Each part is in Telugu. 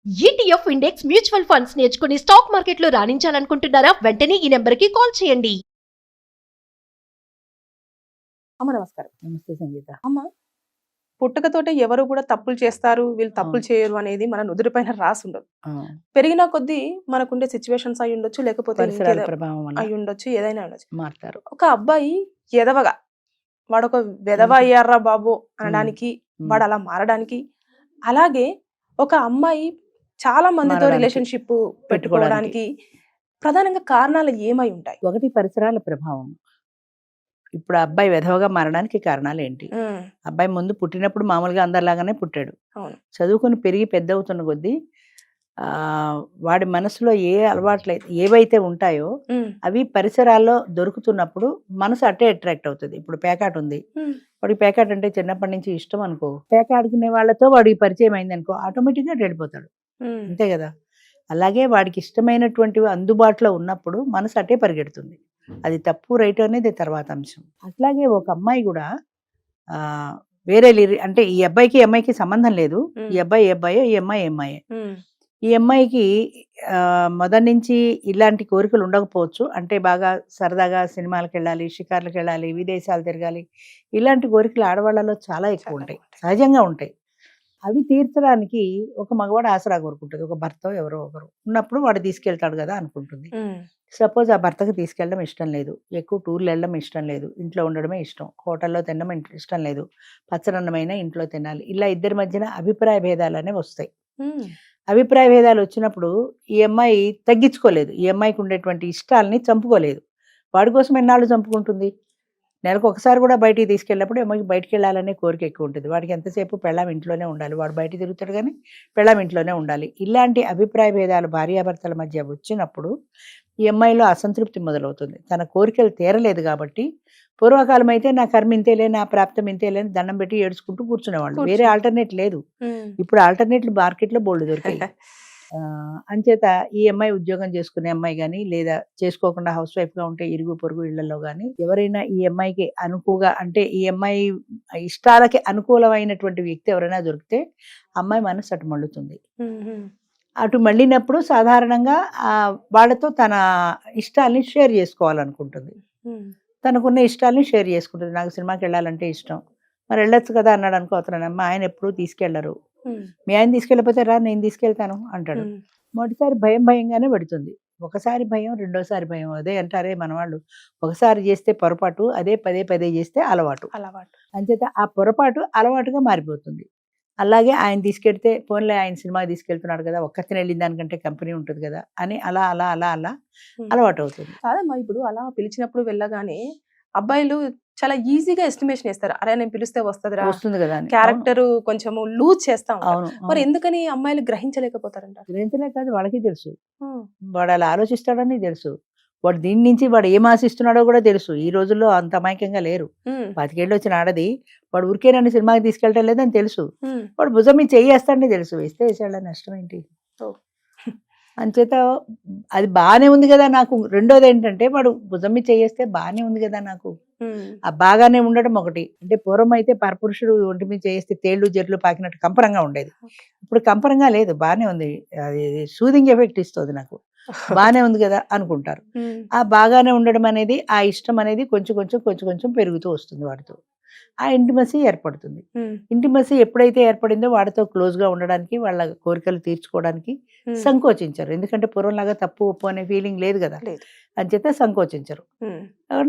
ఈటీఎఫ్ ఇండెక్స్ మ్యూచువల్ ఫండ్స్ నేర్చుకుని స్టాక్ మార్కెట్లో రాణించాలనుకుంటున్నారా? వెంటనే ఈ నెంబర్కి కాల్ చేయండి. అమ్మ నమస్కారం. నమస్తే సంగీత. అమ్మ పుట్టుకతోటే ఎవరు కూడా తప్పులు చేస్తారు, వీళ్ళు తప్పులు చేయరు అనేది మన నుదుటిపైన రాసి ఉండదు. పెరిగిన కొద్దీ మనకుండే సిచ్యువేషన్స్ అయి ఉండొచ్చు, లేకపోతే పరిసరాల ఇంకేదో ప్రభావం వల్ల అయి ఉండొచ్చు, ఏదైనా ఉండొచ్చు. మారుతారు. ఒక అబ్బాయి ఎదవగా వాడొక వెదవ అయ్యారా బాబు అనడానికి, వాడు అలా మారడానికి, అలాగే ఒక అమ్మాయి చాలా మందితో మారడానికి, రిలేషన్షిప్ పెట్టుకోవడానికి ప్రధానంగా కారణాలు ఏమై ఉంటాయి? ఒకటి పరిసరాల ప్రభావం. ఇప్పుడు ఆ అబ్బాయి వెధవగా మారడానికి కారణాలు ఏంటి? అబ్బాయి ముందు పుట్టినప్పుడు మామూలుగా అందరిలాగానే పుట్టాడు. అవును. చదువుకొని పెరిగి పెద్ద అవుతున్న కొద్దీ వాడి మనసులో ఏ అలవాట్లు ఏవైతే ఉంటాయో అవి పరిసరాల్లో దొరుకుతున్నప్పుడు మనసు అట్టే అట్రాక్ట్ అవుతుంది. ఇప్పుడు పేకాట ఉంది, వాడికి పేకాట అంటే చిన్నప్పటి నుంచి ఇష్టం అనుకో, పేక ఆడుకునే వాళ్ళతో వాడికి పరిచయం అయింది అనుకో, ఆటోమేటిక్గా వెళ్ళిపోతాడు. అంతే కదా. అలాగే వాడికి ఇష్టమైనటువంటివి అందుబాటులో ఉన్నప్పుడు మనసు అట్టే పరిగెడుతుంది. అది తప్పు రైట్ అనేది తర్వాత అంశం. అట్లాగే ఒక అమ్మాయి కూడా వేరే అంటే ఈ అబ్బాయికి అమ్మాయికి సంబంధం లేదు. ఈ అబ్బాయి ఈ అమ్మాయి ఈ అమ్మాయికి మొదటి నుంచి ఇలాంటి కోరికలు ఉండకపోవచ్చు. అంటే బాగా సరదాగా సినిమాలకు వెళ్ళాలి, షికార్లకు వెళ్ళాలి, విదేశాలు తిరగాలి, ఇలాంటి కోరికలు ఆడవాళ్ళలో చాలా ఎక్కువ ఉంటాయి, సహజంగా ఉంటాయి. అవి తీర్చడానికి ఒక మగవాడు ఆసరా కోరుకుంటుంది. ఒక భర్త ఎవరో ఒకరు ఉన్నప్పుడు వాడు తీసుకెళ్తాడు కదా అనుకుంటుంది. సపోజ్ ఆ భర్తకు తీసుకెళ్ళడం ఇష్టం లేదు, ఎక్కువ టూర్లు వెళ్ళడం ఇష్టం లేదు, ఇంట్లో ఉండడమే ఇష్టం, హోటల్లో తినడం ఇష్టం లేదు, పచ్చనన్నమైన ఇంట్లో తినాలి, ఇలా ఇద్దరి మధ్యన అభిప్రాయ భేదాలు అనేవి వస్తాయి. అభిప్రాయ భేదాలు వచ్చినప్పుడు ఈ అమ్మాయి తగ్గించుకోలేదు, ఈ అమ్మాయికి ఉండేటువంటి ఇష్టాలని చంపుకోలేదు. వాడి కోసం ఎన్నాళ్ళు చంపుకుంటుంది? నెలకు ఒకసారి కూడా బయటికి తీసుకెళ్ళినప్పుడు అమ్మాయికి బయటికి వెళ్ళాలనే కోరిక ఎక్కువ ఉంటుంది. వాడికి ఎంతసేపు పెళ్ళాం ఇంట్లోనే ఉండాలి, వాడు బయట తిరుగుతాడు కానీ పెళ్ళాం ఇంట్లోనే ఉండాలి. ఇలాంటి అభిప్రాయ భేదాలు భార్యాభర్తల మధ్య వచ్చినప్పుడు ఈ అమ్మాయిలో అసంతృప్తి మొదలవుతుంది. తన కోరికలు తీరలేదు కాబట్టి, పూర్వకాలం అయితే నా కర్మ ఇంతేలే, నా ప్రాప్తం ఇంతేలే అని దండం పెట్టి ఏడ్చుకుంటూ కూర్చునేవాళ్ళు. వేరే ఆల్టర్నేట్ లేదు. ఇప్పుడు ఆల్టర్నేట్లు మార్కెట్లో బోల్డ్ దొరికాయి. అంచేత ఈ అమ్మాయి ఉద్యోగం చేసుకునే అమ్మాయి కానీ, లేదా చేసుకోకుండా హౌస్ వైఫ్గా ఉంటే ఇరుగు పొరుగు ఇళ్లలో కానీ ఎవరైనా ఈ అమ్మాయికి అనుకుగా, అంటే ఈ అమ్మాయి ఇష్టాలకి అనుకూలమైనటువంటి వ్యక్తి ఎవరైనా దొరికితే అమ్మాయి మనసు అటు మళ్ళుతుంది. అటు మళ్ళినప్పుడు సాధారణంగా వాళ్ళతో తన ఇష్టాలని షేర్ చేసుకోవాలనుకుంటుంది. తనకున్న ఇష్టాలని షేర్ చేసుకుంటుంది. నాకు సినిమాకి వెళ్ళాలంటే ఇష్టం, మరి వెళ్ళొచ్చు కదా అన్నాడు అనుకో అతను. అమ్మ ఆయన ఎప్పుడూ తీసుకెళ్లరు, మీ ఆయన తీసుకెళ్ళిపోతే రా నేను తీసుకెళ్తాను అంటాడు. మొదటిసారి భయంగానే పెడుతుంది, ఒకసారి భయం, రెండోసారి భయం. అదే అంటారే మన వాళ్ళు, ఒకసారి చేస్తే పొరపాటు, అదే పదే చేస్తే అలవాటు. అంచేత ఆ పొరపాటు అలవాటుగా మారిపోతుంది. అలాగే ఆయన తీసుకెళ్తే పోన్లే ఆయన సినిమాకి తీసుకెళ్తున్నాడు కదా, ఒక్కతిని వెళ్ళిన దానికంటే కంపెనీ ఉంటుంది కదా అని అలా అలవాటు అవుతుంది. కాదమ్మా, ఇప్పుడు అలా పిలిచినప్పుడు వెళ్ళగానే అబ్బాయిలు చాలా ఈజీగా ఎస్టిమేషన్ వేస్తారు. అరే నేను పిలిస్తే వస్తుంది కదా, క్యారెక్టర్ కొంచెం లూజ్ చేస్తా ఉంటారు. మరి ఎందుకని అమ్మాయిలు గ్రహించలేకపోతారంట? గ్రహించలే కాదు, వాళ్ళకి తెలుసు, వాడు అలా ఆలోచిస్తాడని తెలుసు, వాడు దీని నుంచి వాడు ఏం ఆశిస్తున్నాడో కూడా తెలుసు. ఈ రోజుల్లో అంత అమాయకంగా లేరు. 25 ఏళ్ళు వచ్చిన ఆడది వాడు ఊరికే నన్ను సినిమాకి తీసుకెళ్ళటం లేదని తెలుసు, వాడు భుజం మీద చేయేస్తాడని తెలుసు, వేస్తే వేసాడని నష్టం ఏంటి? అంచేత అది బాగానే ఉంది కదా నాకు. రెండోది ఏంటంటే వాడు భుజం మీద చేయేస్తే బాగానే ఉంది కదా నాకు. ఆ బాగానే ఉండడం ఒకటి. అంటే పూర్వం అయితే పరపురుషుడు ఒంటి మీద చేస్తే తేళ్లు జర్లు పాకినట్టు కంపరంగా ఉండేది. ఇప్పుడు కంపరంగా లేదు, బాగానే ఉంది. అది సూదింగ్ ఎఫెక్ట్ ఇస్తుంది నాకు. బాగానే ఉంది కదా అనుకుంటారు. ఆ బాగానే ఉండడం అనేది, ఆ ఇష్టం అనేది కొంచెం పెరుగుతూ వస్తుంది వాడితో. ఆ ఇంటిమసీ ఏర్పడుతుంది. ఇంటిమసీ ఎప్పుడైతే ఏర్పడిందో వాడితో క్లోజ్ గా ఉండడానికి, వాళ్ళ కోరికలు తీర్చుకోవడానికి సంకోచించరు. ఎందుకంటే పూర్వంలాగా తప్పు ఒప్పు అనే ఫీలింగ్ లేదు కదా, అంచేత సంకోచించరు.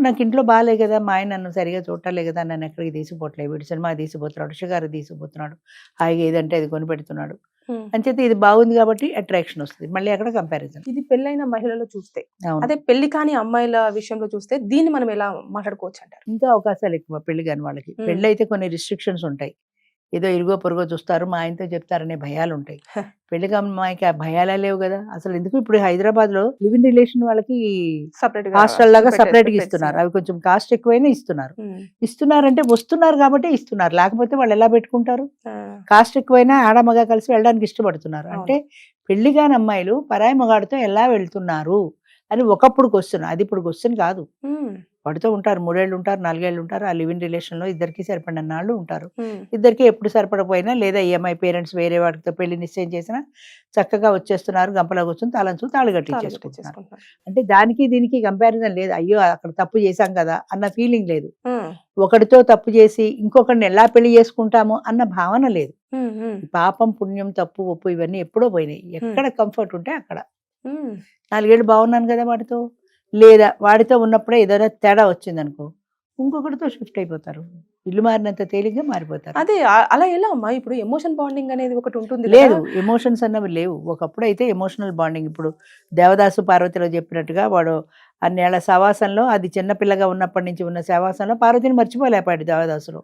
నాకు ఇంట్లో బాగాలే కదా, మా ఆయన నన్ను సరిగా చూడలే కదా, నన్ను ఎక్కడికి తీసుకుపోవట్లేదు, వీడి సినిమా తీసుకుపోతున్నాడు, షుగర్ తీసుకుపోతున్నాడు, హాయిగా ఏదంటే అది కొనిపెడుతున్నాడు, అంచేత ఇది బాగుంది కాబట్టి అట్రాక్షన్ వస్తుంది. మళ్ళీ అక్కడ కంపారిజన్. ఇది పెళ్ళైన మహిళలో చూస్తే, అదే పెళ్లి కాని అమ్మాయిల విషయంలో చూస్తే దీన్ని మనం ఎలా మాట్లాడుకోవచ్చు అంటారు? ఇంకా అవకాశాలు ఎక్కువ పెళ్లి కాని వాళ్ళకి. పెళ్లి అయితే కొన్ని రిస్ట్రిక్షన్స్ ఉంటాయి, ఏదో ఇరుగో పొరుగో చూస్తారు, మా ఆయనతో చెప్తారనే భయాలు ఉంటాయి. పెళ్లి అమ్మాయికి ఆ భయాలే లేవు కదా అసలు. ఎందుకు ఇప్పుడు హైదరాబాద్ లో లివ్ ఇన్ రిలేషన్ వాళ్ళకి హాస్టల్ లాగా సపరేట్ గా ఇస్తున్నారు. అవి కొంచెం కాస్ట్ ఎక్కువైనా ఇస్తున్నారంటే వస్తున్నారు కాబట్టి ఇస్తున్నారు, లేకపోతే వాళ్ళు ఎలా పెట్టుకుంటారు? కాస్ట్ ఎక్కువైనా ఆడమగా కలిసి వెళ్ళడానికి ఇష్టపడుతున్నారు. అంటే పెళ్లి కాని అమ్మాయిలు పరాయి మగాడితో ఎలా వెళ్తున్నారు అని ఒకప్పుడు క్వశ్చన్, అది ఇప్పుడు క్వశ్చన్ కాదు. వాడితో ఉంటారు 3 ఏళ్ళు ఉంటారు, 4 ఏళ్ళు ఉంటారు, ఆ లివ్ ఇన్ రిలేషన్ లో ఇద్దరికి సరిపడిన నాళ్ళు ఉంటారు. ఇద్దరికి ఎప్పుడు సరిపడపోయినా లేదా ఈఎంఐ పేరెంట్స్ వేరే వాటితో పెళ్లి నిశ్చయం చేసినా చక్కగా వచ్చేస్తున్నారు, గంపలో కూర్చొని తాళి కట్టించేసుకుంటున్నారు. అంటే దానికి దీనికి కంపారిజన్ లేదు. అయ్యో అక్కడ తప్పు చేశాం కదా అన్న ఫీలింగ్ లేదు. ఒకటితో తప్పు చేసి ఇంకొకరిని ఎలా పెళ్లి చేసుకుంటాము అన్న భావన లేదు. పాపం పుణ్యం తప్పు ఒప్పు ఇవన్నీ ఎప్పుడో పోయినాయి. ఎక్కడ కంఫర్ట్ ఉంటే అక్కడ. 4 ఏళ్ళు బాగున్నాను కదా వాడితో, లేదా వాడితో ఉన్నప్పుడే ఏదైనా తేడా వచ్చింది అనుకో ఇంకొకటితో షిఫ్ట్ అయిపోతారు. ఇల్లు మారినంత తేలిగ్గా మారిపోతారు. అదే అలా ఎలా అమ్మా? ఇప్పుడు ఎమోషన్ బాండింగ్ అనేది ఒకటి ఉంటుంది. లేదు, ఎమోషన్స్ అన్నవి లేవు. ఒకప్పుడు అయితే ఎమోషనల్ బాండింగ్. ఇప్పుడు దేవదాసు పార్వతిలో చెప్పినట్టుగా వాడు అన్నేళ్ల సవాసంలో, అది చిన్నపిల్లగా ఉన్నప్పటి నుంచి ఉన్న సవాసంలో పార్వతిని మర్చిపోలేపాడు దేవదాసులో.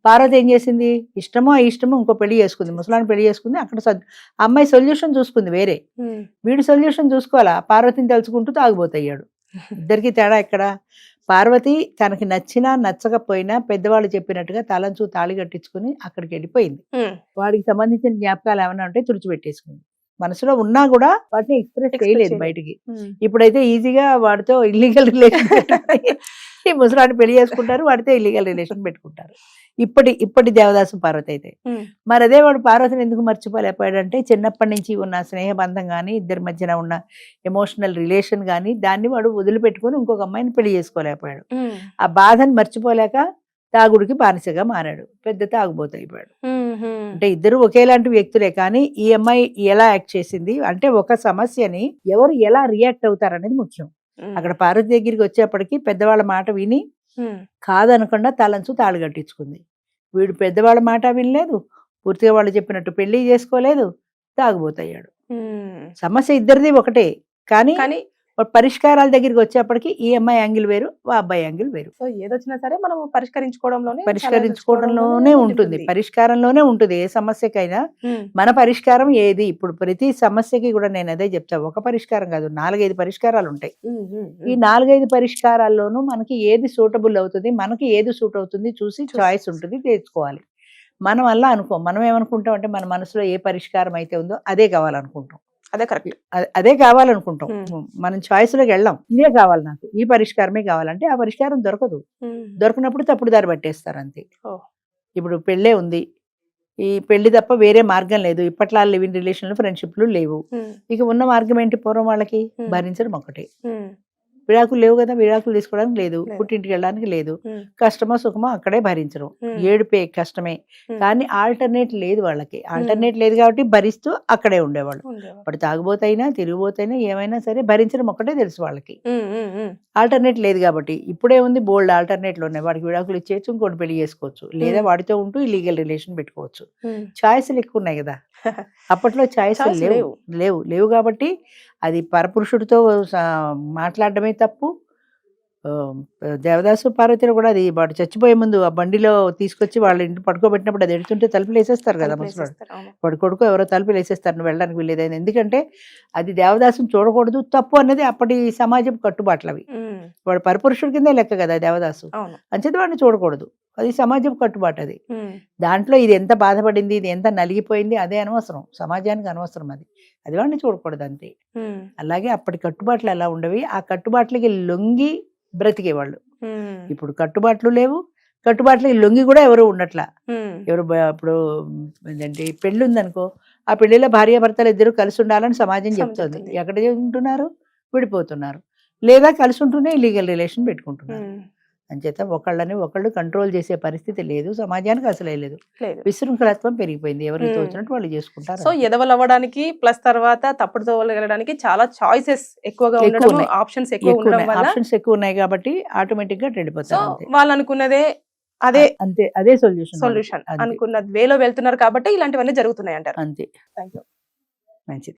పార్వతి ఏం చేసింది, ఇష్టమో ఇష్టమో ఇంకో పెళ్లి చేసుకుంది, ముసలాన్ని పెళ్లి చేసుకుంది. అక్కడ అమ్మాయి సొల్యూషన్ చూసుకుంది వేరే, వీడు సొల్యూషన్ చూసుకోవాలా, పార్వతిని తలుచుకుంటూ తాగుబోతయ్యాడు. ఇద్దరికి తేడా ఎక్కడ? పార్వతి తనకి నచ్చినా నచ్చకపోయినా పెద్దవాళ్ళు చెప్పినట్టుగా తలంచు తాళి కట్టించుకుని అక్కడికి వెళ్ళిపోయింది. వాడికి సంబంధించిన జ్ఞాపకాలు ఏమైనా ఉంటే తుడిచిపెట్టేసుకుంది. మనసులో ఉన్నా కూడా వాటిని ఎక్స్ప్రెస్ చేయలేదు బయటికి. ఇప్పుడైతే ఈజీగా వాడితో ఇల్లీగల్ రిలేషన్ ఈ ముసలాన్ని పెళ్లి చేసుకుంటారు, వాడితో ఇల్లీగల్ రిలేషన్ పెట్టుకుంటారు. ఇప్పటి దేవదాసు పార్వతి అయితే. మరి అదే వాడు పార్వతిని ఎందుకు మర్చిపోలేకపోయాడంటే చిన్నప్పటి నుంచి ఉన్న స్నేహబంధం కానీ, ఇద్దరి మధ్యన ఉన్న ఎమోషనల్ రిలేషన్ కానీ దాన్ని వాడు వదిలిపెట్టుకుని ఇంకొక అమ్మాయిని పెళ్లి చేసుకోలేకపోయాడు. ఆ బాధని మర్చిపోలేక తాగుడికి బానిసగా మారాడు, పెద్ద తాగుబోతైపోయాడు. అంటే ఇద్దరు ఒకేలాంటి వ్యక్తులే, కానీ ఈ అమ్మాయి ఎలా యాక్ట్ చేసింది అంటే ఒక సమస్యని ఎవరు ఎలా రియాక్ట్ అవుతారనేది ముఖ్యం. అక్కడ పార్వతి దగ్గరికి వచ్చేప్పటికి పెద్దవాళ్ళ మాట విని కాదనకుండా తలంచు తాళి కట్టించుకుంది. వీడు పెద్దవాళ్ళ మాట వినలేదు, పూర్తిగా వాళ్ళు చెప్పినట్టు పెళ్లి చేసుకోలేదు, తాగుబోతయ్యాడు. సమస్య ఇద్దరిది ఒకటే, కానీ పరిష్కారాల దగ్గరికి వచ్చేప్పటికి ఈ అమ్మాయి యాంగిల్ వేరు, ఆ అబ్బాయి యాంగిల్ వేరు. సో ఏదొచ్చినా సరే మనం పరిష్కరించుకోవడంలోనే ఉంటుంది, పరిష్కారంలోనే ఉంటుంది. ఏ సమస్యకైనా మన పరిష్కారం ఏది? ఇప్పుడు ప్రతి సమస్యకి కూడా నేను అదే చెప్తా, ఒక పరిష్కారం కాదు, 4-5 పరిష్కారాలు ఉంటాయి. ఈ 4-5 పరిష్కారాల్లోనూ మనకి ఏది సూటబుల్ అవుతుంది, మనకి ఏది సూట్ అవుతుంది చూసి చాయిస్ ఉంటుంది, తెచ్చుకోవాలి. మనం అలా మనం ఏమనుకుంటాం అంటే మన మనసులో ఏ పరిష్కారం అయితే ఉందో అదే కావాలనుకుంటాం. అదే కరెక్ట్, అదే కావాలనుకుంటాం. మనం చాయిస్లోకి వెళ్ళాం, ఇదే కావాలి నాకు, ఈ పరిష్కారమే కావాలంటే ఆ పరిష్కారం దొరకదు. దొరకనప్పుడు తప్పుడు దారి పట్టేస్తారు అంతే. ఇప్పుడు పెళ్ళే ఉంది, ఈ పెళ్లి తప్ప వేరే మార్గం లేదు. ఇప్పట్లో లివ్ ఇన్ రిలేషన్లు ఫ్రెండ్షిప్లు లేవు. ఇక ఉన్న మార్గం ఏంటి? పూర్వం వాళ్ళకి భరించడం ఒకటే. విడాకులు లేవు కదా, విడాకులు తీసుకోవడానికి లేదు, పుట్టింటికి వెళ్ళడానికి లేదు, కష్టమో సుఖమో అక్కడే భరించడం, ఏడుపే కష్టమే. కానీ ఆల్టర్నేట్ లేదు వాళ్ళకి, ఆల్టర్నేట్ లేదు కాబట్టి భరిస్తూ అక్కడే ఉండేవాళ్ళు. వాడు తాగుబోతైనా తిరిగిపోతైనా ఏమైనా సరే భరించడం ఒక్కటే తెలుసు వాళ్ళకి. ఆల్టర్నేట్ లేదు కాబట్టి ఇప్పుడే ఉంది, బోల్డ్ ఆల్టర్నేట్లు ఉన్నాయి. వాడికి విడాకులు ఇచ్చేయచ్చు, ఇంకోటి పెళ్లి చేసుకోవచ్చు, లేదా వాడితో ఉంటూ ఇల్లీగల్ రిలేషన్ పెట్టుకోవచ్చు. చాయిస్లు ఎక్కువ ఉన్నాయి కదా. అప్పట్లో చాయిస్లు లేవు కాబట్టి అది పరపురుషుడితో మాట్లాడడమే తప్పు. దేవదాసు పార్వతిలో కూడా అది వాడు చచ్చిపోయే ముందు ఆ బండిలో తీసుకొచ్చి వాళ్ళ ఇంటి పడుకోబెట్టినప్పుడు అది ఎడుతుంటే తలుపులు వేసేస్తారు కదా ముసలాడు, వాడు కొడుకు ఎవరో తలుపులు వేసేస్తారు, నువ్వు వెళ్ళడానికి వీల్లేదని. ఎందుకంటే అది దేవదాసుని చూడకూడదు, తప్పు అన్నది అప్పటి సమాజం కట్టుబాట్లు అవి. వాడు పరపురుషుడి కిందే లెక్క కదా దేవదాసు, అంచేది వాడిని చూడకూడదు, అది సమాజం కట్టుబాటు. అది దాంట్లో ఇది ఎంత బాధపడింది, ఇది ఎంత నలిగిపోయింది అదే అనవసరం, సమాజానికి అనవసరం. అది వాడిని చూడకూడదు అంతే. అలాగే అప్పటి కట్టుబాట్లు ఎలా ఉండవి, ఆ కట్టుబాట్లకి లొంగి బ్రతికేవాళ్ళు. ఇప్పుడు కట్టుబాట్లు లేవు, కట్టుబాట్లకి లొంగి కూడా ఎవరు ఉండట్లా. ఇప్పుడు ఏంటంటే పెళ్లి ఉందనుకో, ఆ పెళ్లిలో భార్యాభర్తలు ఇద్దరు కలిసి ఉండాలని సమాజం చెప్తుంది. ఎక్కడ ఉంటున్నారు? విడిపోతున్నారు, లేదా కలిసి ఉంటూనే ఇల్లీగల్ రిలేషన్ పెట్టుకుంటున్నారు. అంచేత ఒకళ్ళు కంట్రోల్ చేసే పరిస్థితి లేదు, సమాజానికి అసలే లేదు. విశృంఖలత్వం పెరిగిపోయింది, ఎవరికి తోచినట్టు వాళ్ళు చేసుకుంటారు. సో ఎదవలవ్వడానికి ప్లస్ తర్వాత తప్పుడు తోవలగడానికి చాలా చాయిసెస్ ఎక్కువగా ఉండడం, ఆప్షన్స్ ఎక్కువ ఉన్నాయి కాబట్టి ఆటోమేటిక్ గా వెళ్ళిపోతారు. వాళ్ళు అనుకున్నదే అదే అంతే, అదే సొల్యూషన్ అనుకున్న వేలో వెళ్తున్నారు కాబట్టి ఇలాంటివన్నీ జరుగుతున్నాయి అంటారు. అంతే. మంచిది.